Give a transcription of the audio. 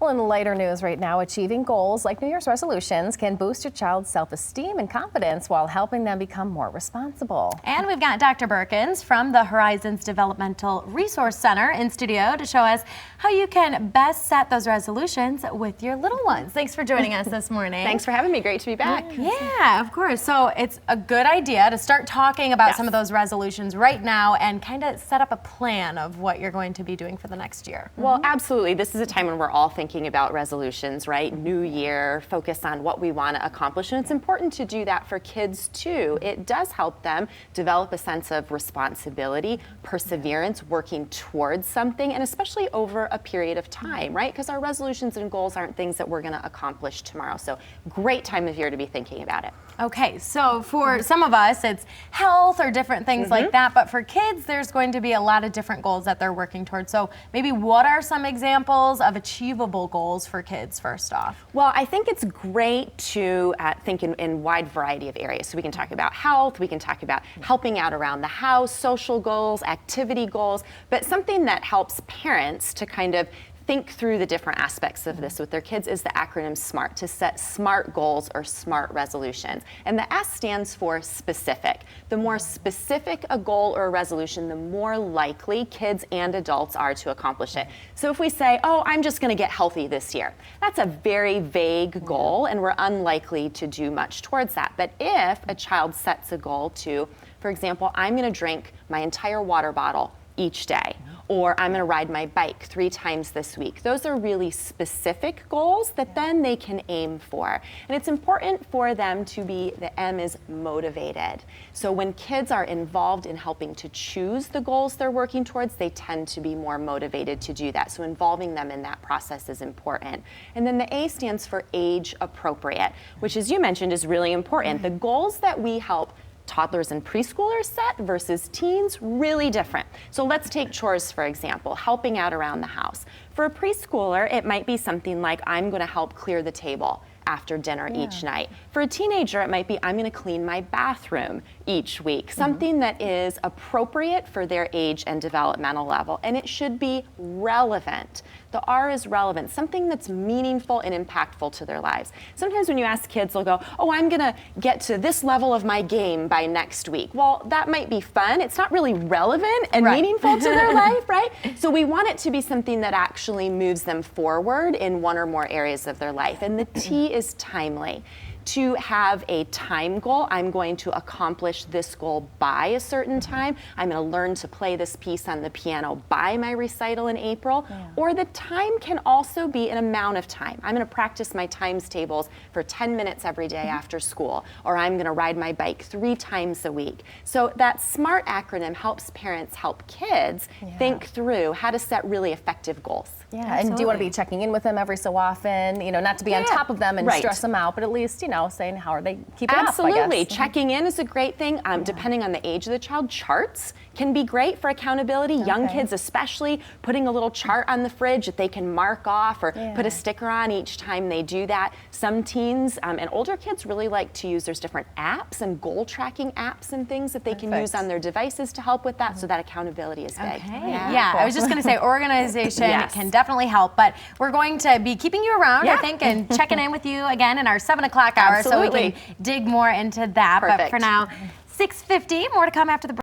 Well, in lighter news right now, achieving goals like New Year's resolutions can boost your child's self-esteem and confidence while helping them become more responsible. And we've got Dr. Berkins from the Horizons Developmental Resource Center in studio to show us how you can best set those resolutions with your little ones. Thanks for joining us this morning. Thanks for having me. Great to be back. Yeah, of course. So it's a good idea to start talking about some of those resolutions right now and kind of set up a plan of what you're going to be doing for the next year. Well, absolutely. This is a time when we're all thinking about resolutions, right? New year, focus on what we want to accomplish. And it's important to do that for kids too. It does help them develop a sense of responsibility, perseverance, working towards something, and especially over a period of time, right? Because our resolutions and goals aren't things that we're going to accomplish tomorrow. So great time of year to be thinking about it. Okay, so for some of us, it's health or different things like that, but for kids, there's going to be a lot of different goals that they're working towards. So maybe what are some examples of achievable goals for kids first off? Well, I think it's great to think in wide variety of areas. So we can talk about health, we can talk about helping out around the house, social goals, activity goals, but something that helps parents to kind of think through the different aspects of this with their kids is the acronym SMART, to set SMART goals or SMART resolutions. And the S stands for specific. The more specific a goal or a resolution, the more likely kids and adults are to accomplish it. So if we say, oh, I'm just going to get healthy this year, that's a very vague goal and we're unlikely to do much towards that. But if a child sets a goal to, for example, I'm going to drink my entire water bottle each day, or I'm going to ride my bike 3 times this week. Those are really specific goals that then they can aim for. And it's important for them to be, the M is motivated. So when kids are involved in helping to choose the goals they're working towards, they tend to be more motivated to do that. So involving them in that process is important. And then the A stands for age appropriate, which, as you mentioned, is really important. The goals that we help toddlers and preschoolers set versus teens, really different. So let's take chores, for example, helping out around the house. For a preschooler, it might be something like, I'm going to help clear the table after dinner each night. For a teenager, it might be, I'm going to clean my bathroom each week. Something that is appropriate for their age and developmental level. And it should be relevant. The R is relevant, something that's meaningful and impactful to their lives. Sometimes when you ask kids, they'll go, oh, I'm going to get to this level of my game by next week. Well, that might be fun. It's not really relevant and meaningful to their life, right? So we want it to be something that actually moves them forward in one or more areas of their life. And the T is timely. To have a time goal, I'm going to accomplish this goal by a certain time. I'm going to learn to play this piece on the piano by my recital in April. Or the time can also be an amount of time. I'm going to practice my times tables for 10 minutes every day after school. Or I'm going to ride my bike 3 times a week. So that SMART acronym helps parents help kids think through how to set really effective goals. Yeah, and do you want to be checking in with them every so often? You know, not to be on top of them and stress them out, but at least, you know, saying how are they keeping up, I guess. Checking in is a great thing. Depending on the age of the child, charts can be great for accountability. Young kids especially, putting a little chart on the fridge that they can mark off or put a sticker on each time they do that. Some teens and older kids really like to use, there's different apps and goal tracking apps and things that they can use on their devices to help with that, so that accountability is big. Yeah, I was just going to say organization can definitely help, but we're going to be keeping you around, I think, and checking in with you again in our 7 o'clock hour so we can dig more into that. But for now, 6:50, more to come after the break.